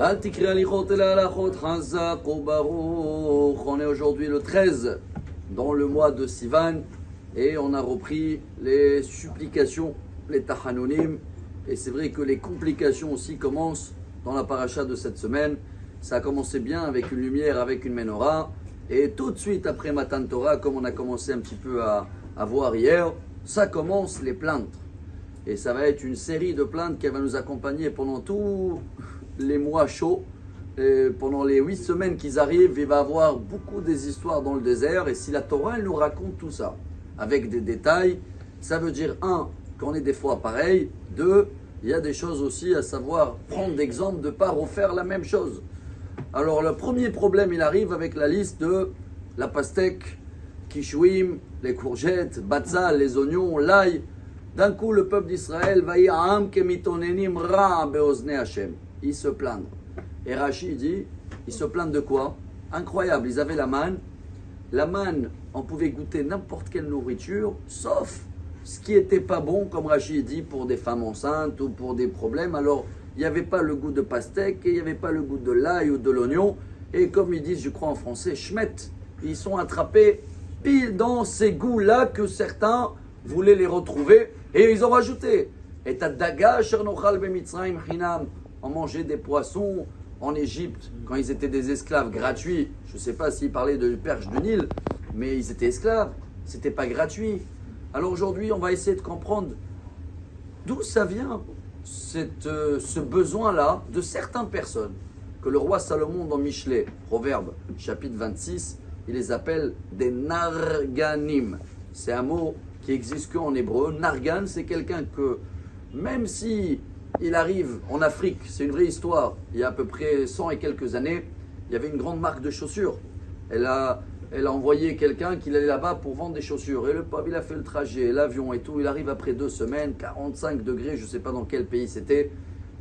On est aujourd'hui le 13 dans le mois de Sivan et on a repris les supplications, les Tachanonim. Et c'est vrai que les complications aussi commencent dans la paracha de cette semaine. Ça a commencé bien avec une lumière, avec une menorah. Et tout de suite après Matan Torah, comme on a commencé un petit peu à voir hier, ça commence les plaintes. Et ça va être une série de plaintes qui va nous accompagner pendant tous les mois chauds. Et pendant les 8 semaines qui arrivent, il va y avoir beaucoup des histoires dans le désert. Et si la Torah elle nous raconte tout ça, avec des détails, ça veut dire, un, qu'on est des fois pareil. Deux, il y a des choses aussi à savoir prendre d'exemple, de ne pas refaire la même chose. Alors le premier problème, il arrive avec la liste de la pastèque, kishouim, les courgettes, batzal, les oignons, l'ail. D'un coup, le peuple d'Israël va y am kemitonenim ra beozne Hashem. Ils se plaignent. Et Rashi dit, ils se plaignent de quoi? Incroyable, ils avaient la manne. La manne, on pouvait goûter n'importe quelle nourriture, sauf ce qui n'était pas bon, comme Rashi dit, pour des femmes enceintes ou pour des problèmes. Alors, il n'y avait pas le goût de pastèque, et il n'y avait pas le goût de l'ail ou de l'oignon. Et comme ils disent, je crois en français, schmet, ils sont attrapés pile dans ces goûts-là que certains voulaient les retrouver. Et ils ont rajouté, et daga chernochal bemitzrayim chinam, on mangeait des poissons en Égypte quand ils étaient des esclaves gratuits. Je ne sais pas s'ils parlaient de perche du Nil, mais ils étaient esclaves, c'était pas gratuit. Alors aujourd'hui, on va essayer de comprendre d'où ça vient ce besoin-là de certaines personnes que le roi Salomon dans Michelet, Proverbe, chapitre 26, il les appelle des narganim. C'est un mot qui existe qu'en hébreu. Nargan, c'est quelqu'un que, même si il arrive en Afrique, c'est une vraie histoire, il y a à peu près 100 et quelques années, il y avait une grande marque de chaussures. Elle a envoyé quelqu'un qui allait là-bas pour vendre des chaussures. Et le pauvre, il a fait le trajet, l'avion et tout. Il arrive après 2 semaines, 45 degrés, je ne sais pas dans quel pays c'était.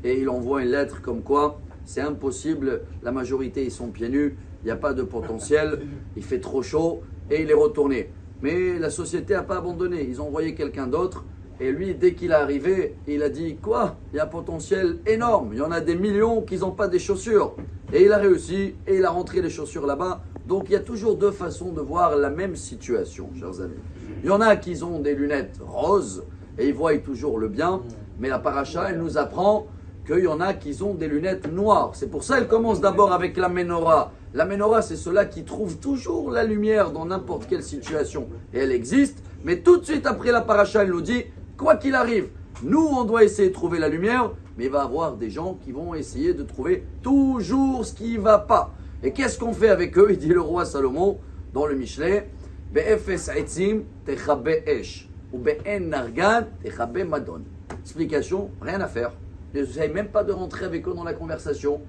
Et il envoie une lettre comme quoi c'est impossible, la majorité ils sont pieds nus, il n'y a pas de potentiel, il fait trop chaud et il est retourné. Mais la société n'a pas abandonné, ils ont envoyé quelqu'un d'autre. Et lui, dès qu'il est arrivé, il a dit quoi? Il y a un potentiel énorme, il y en a des millions qui n'ont pas des chaussures. Et il a réussi et il a rentré les chaussures là-bas. Donc il y a toujours 2 façons de voir la même situation, chers amis. Il y en a qui ont des lunettes roses et ils voient toujours le bien. Mais la paracha, elle nous apprend qu'il y en a qui ont des lunettes noires. C'est pour ça qu'elle commence d'abord avec la menorah. La menorah, c'est ceux-là qui trouvent toujours la lumière dans n'importe quelle situation. Et elle existe. Mais tout de suite après la paracha, elle nous dit, quoi qu'il arrive, nous, on doit essayer de trouver la lumière. Mais il va y avoir des gens qui vont essayer de trouver toujours ce qui ne va pas. Et qu'est-ce qu'on fait avec eux? Il dit le roi Salomon dans le Michelet, Be'efes aitzim techabe esh, ou be'en nargan techabe madon. Explication, rien à faire. Ne essayez même pas de rentrer avec eux dans la conversation.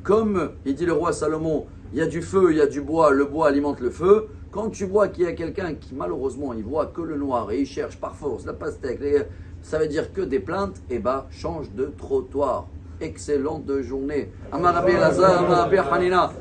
Comme il dit le roi Salomon, il y a du feu, il y a du bois, le bois alimente le feu. Quand tu vois qu'il y a quelqu'un qui malheureusement il voit que le noir et il cherche par force la pastèque, ça veut dire que des plaintes, et bah change de trottoir. Excellente journée. Amar Rabbi Elazar, Amar Rabbi Hanina.